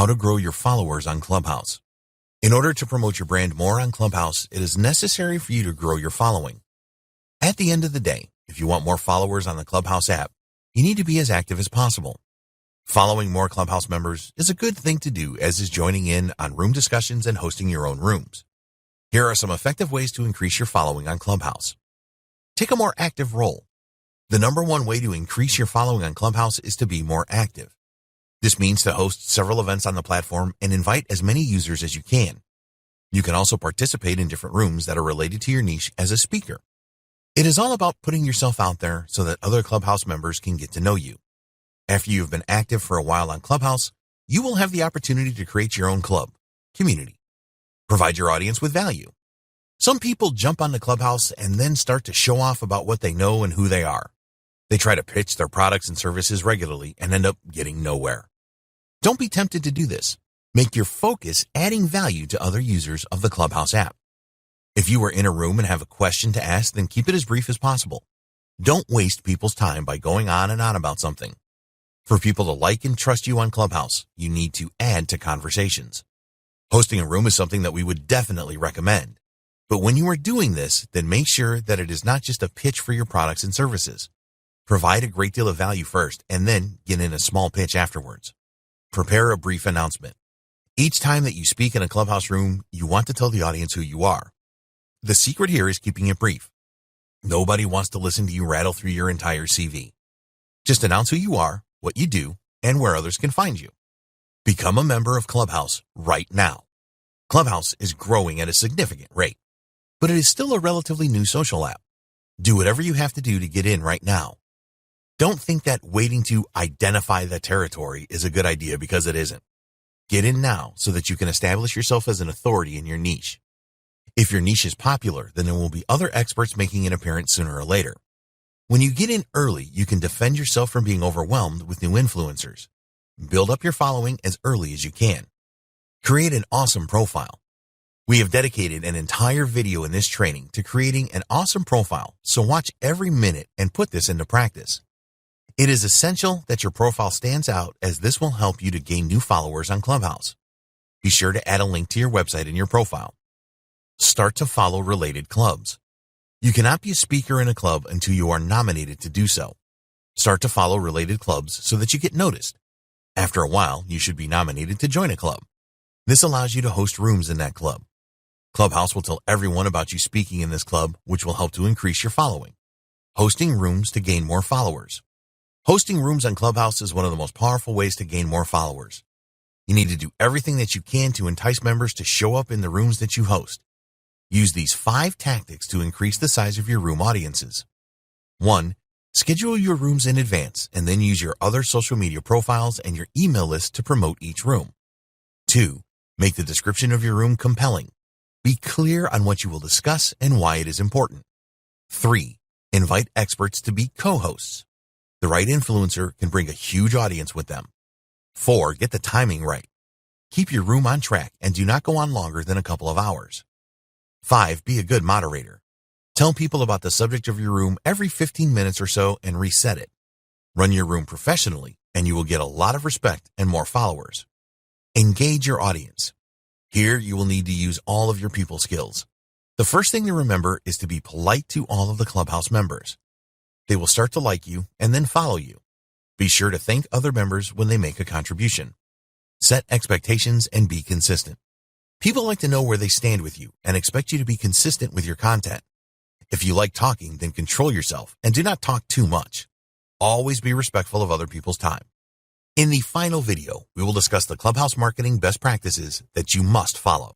How to grow your followers on Clubhouse. In order to promote your brand more on Clubhouse, it is necessary for you to grow your following. At the end of the day, if you want more followers on the Clubhouse app, you need to be as active as possible. Following more Clubhouse members is a good thing to do, as is joining in on room discussions and hosting your own rooms. Here are some effective ways to increase your following on Clubhouse. Take a more active role. The number one way to increase your following on Clubhouse is to be more active. This means to host several events on the platform and invite as many users as you can. You can also participate in different rooms that are related to your niche as a speaker. It is all about putting yourself out there so that other Clubhouse members can get to know you. After you have been active for a while on Clubhouse, you will have the opportunity to create your own club, community. Provide your audience with value. Some people jump onto Clubhouse and then start to show off about what they know and who they are. They try to pitch their products and services regularly and end up getting nowhere. Don't be tempted to do this. Make your focus adding value to other users of the Clubhouse app. If you are in a room and have a question to ask, then keep it as brief as possible. Don't waste people's time by going on and on about something. For people to like and trust you on Clubhouse, you need to add to conversations. Hosting a room is something that we would definitely recommend. But when you are doing this, then make sure that it is not just a pitch for your products and services. Provide a great deal of value first and then get in a small pitch afterwards. Prepare a brief announcement. Each time that you speak in a Clubhouse room, you want to tell the audience who you are. The secret here is keeping it brief. Nobody wants to listen to you rattle through your entire CV. Just announce who you are, what you do, and where others can find you. Become a member of Clubhouse right now. Clubhouse is growing at a significant rate, but it is still a relatively new social app. Do whatever you have to do to get in right now. Don't think that waiting to identify the territory is a good idea, because it isn't. Get in now so that you can establish yourself as an authority in your niche. If your niche is popular, then there will be other experts making an appearance sooner or later. When you get in early, you can defend yourself from being overwhelmed with new influencers. Build up your following as early as you can. Create an awesome profile. We have dedicated an entire video in this training to creating an awesome profile, so watch every minute and put this into practice. It is essential that your profile stands out, as this will help you to gain new followers on Clubhouse. Be sure to add a link to your website in your profile. Start to follow related clubs. You cannot be a speaker in a club until you are nominated to do so. Start to follow related clubs so that you get noticed. After a while, you should be nominated to join a club. This allows you to host rooms in that club. Clubhouse will tell everyone about you speaking in this club, which will help to increase your following. Hosting rooms to gain more followers. Hosting rooms on Clubhouse is one of the most powerful ways to gain more followers. You need to do everything that you can to entice members to show up in the rooms that you host. Use these 5 tactics to increase the size of your room audiences. 1. Schedule your rooms in advance and then use your other social media profiles and your email list to promote each room. 2. Make the description of your room compelling. Be clear on what you will discuss and why it is important. 3. Invite experts to be co-hosts. The right influencer can bring a huge audience with them. 4. Get the timing right. Keep your room on track and do not go on longer than a couple of hours. 5. Be a good moderator. Tell people about the subject of your room every 15 minutes or so and reset it. Run your room professionally and you will get a lot of respect and more followers. Engage your audience. Here you will need to use all of your people skills. The first thing to remember is to be polite to all of the Clubhouse members. They will start to like you and then follow you. Be sure to thank other members when they make a contribution. Set expectations and be consistent. People like to know where they stand with you and expect you to be consistent with your content. If you like talking, then control yourself and do not talk too much. Always be respectful of other people's time. In the final video, we will discuss the Clubhouse marketing best practices that you must follow.